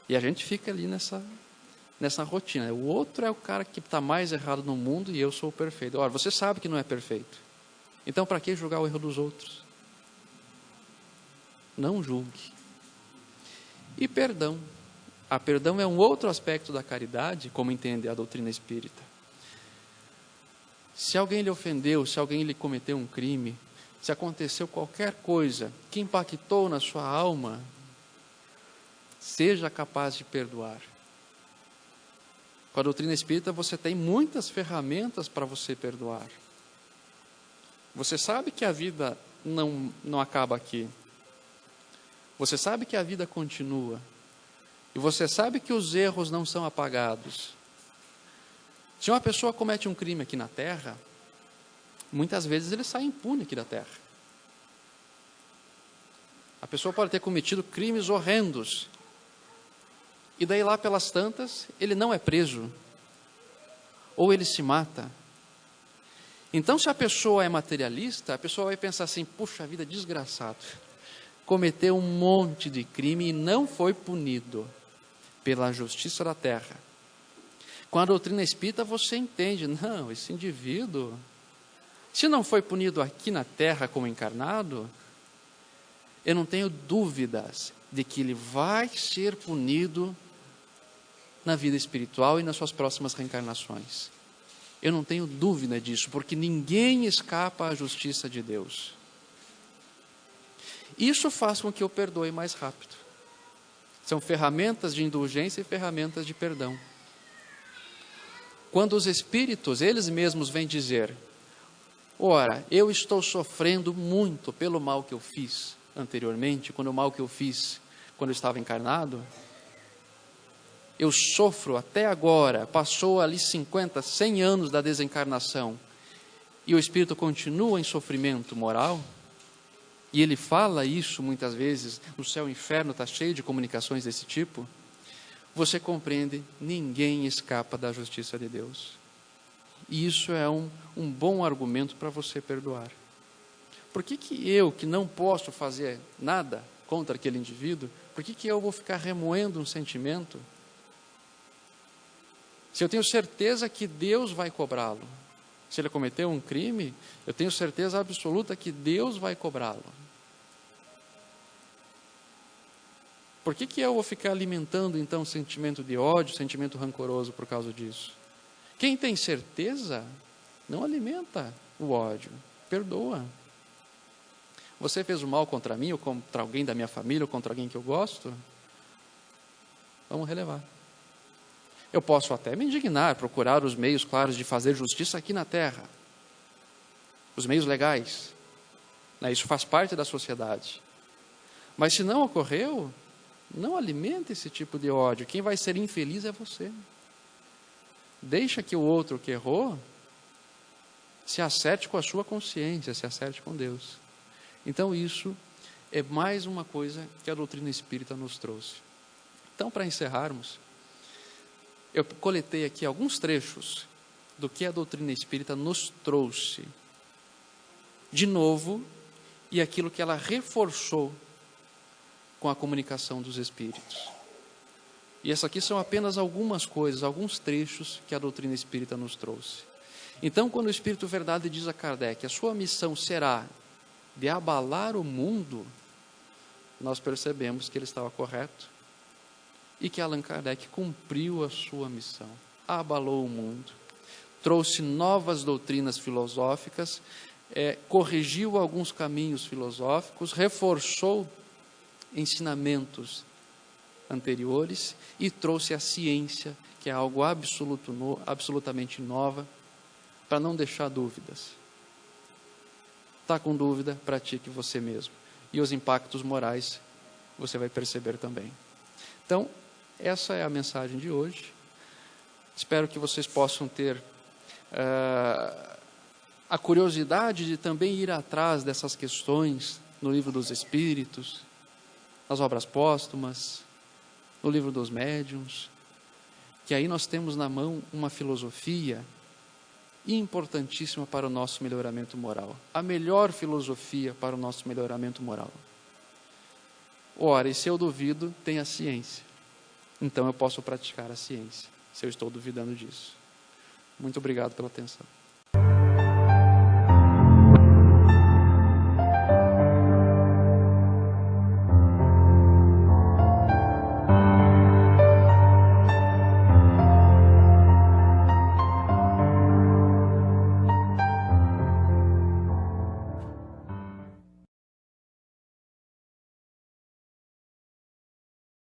E a gente fica ali nessa rotina. O outro é o cara que está mais errado no mundo e eu sou o perfeito. Ora, você sabe que não é perfeito. Então, para que julgar o erro dos outros? Não julgue. E perdão. A perdão é um outro aspecto da caridade, como entende a doutrina espírita. Se alguém lhe ofendeu, se alguém lhe cometeu um crime, se aconteceu qualquer coisa que impactou na sua alma, seja capaz de perdoar. Com a doutrina espírita você tem muitas ferramentas para você perdoar. Você sabe que a vida não acaba aqui. Você sabe que a vida continua. E você sabe que os erros não são apagados. Se uma pessoa comete um crime aqui na Terra, muitas vezes ele sai impune aqui da Terra. A pessoa pode ter cometido crimes horrendos. E daí lá pelas tantas, ele não é preso. Ou ele se mata. Então, se a pessoa é materialista, a pessoa vai pensar assim, puxa vida, desgraçado. Cometeu um monte de crime e não foi punido pela justiça da terra. Com a doutrina espírita você entende, não, esse indivíduo, se não foi punido aqui na terra como encarnado, eu não tenho dúvidas de que ele vai ser punido na vida espiritual e nas suas próximas reencarnações. Eu não tenho dúvida disso, porque ninguém escapa à justiça de Deus. Isso faz com que eu perdoe mais rápido. São ferramentas de indulgência e ferramentas de perdão. Quando os espíritos, eles mesmos vêm dizer, ora, eu estou sofrendo muito pelo mal que eu fiz anteriormente, quando o mal que eu fiz quando eu estava encarnado, eu sofro até agora, passou ali 50, 100 anos da desencarnação, e o espírito continua em sofrimento moral, e ele fala isso muitas vezes, o céu e o inferno está cheio de comunicações desse tipo, você compreende, ninguém escapa da justiça de Deus. E isso é um bom argumento para você perdoar. Por que eu, que não posso fazer nada contra aquele indivíduo, por que eu vou ficar remoendo um sentimento? Se eu tenho certeza que Deus vai cobrá-lo, se ele cometeu um crime, eu tenho certeza absoluta que Deus vai cobrá-lo. Por que eu vou ficar alimentando então um sentimento de ódio, sentimento rancoroso por causa disso? Quem tem certeza, não alimenta o ódio, perdoa. Você fez o mal contra mim, ou contra alguém da minha família, ou contra alguém que eu gosto? Vamos relevar. Eu posso até me indignar, procurar os meios claros de fazer justiça aqui na terra. Os meios legais. Isso faz parte da sociedade. Mas se não ocorreu, não alimente esse tipo de ódio. Quem vai ser infeliz é você. Deixa que o outro que errou se acerte com a sua consciência, se acerte com Deus. Então isso é mais uma coisa que a doutrina espírita nos trouxe. Então, para encerrarmos, eu coletei aqui alguns trechos do que a doutrina espírita nos trouxe de novo e aquilo que ela reforçou com a comunicação dos Espíritos. E essas aqui são apenas algumas coisas, alguns trechos que a doutrina espírita nos trouxe. Então, quando o Espírito Verdade diz a Kardec, a sua missão será de abalar o mundo, nós percebemos que ele estava correto e que Allan Kardec cumpriu a sua missão, abalou o mundo, trouxe novas doutrinas filosóficas, corrigiu alguns caminhos filosóficos, reforçou ensinamentos anteriores e trouxe a ciência, que é algo absolutamente nova, para não deixar dúvidas. Está com dúvida? Pratique você mesmo. E os impactos morais você vai perceber também. Então, essa é a mensagem de hoje. Espero que vocês possam ter a curiosidade de também ir atrás dessas questões no Livro dos Espíritos, nas obras póstumas, no Livro dos Médiuns, que aí nós temos na mão uma filosofia importantíssima para o nosso melhoramento moral. A melhor filosofia para o nosso melhoramento moral. Ora, e se eu duvido, tem a ciência. Então eu posso praticar a ciência, se eu estou duvidando disso. Muito obrigado pela atenção.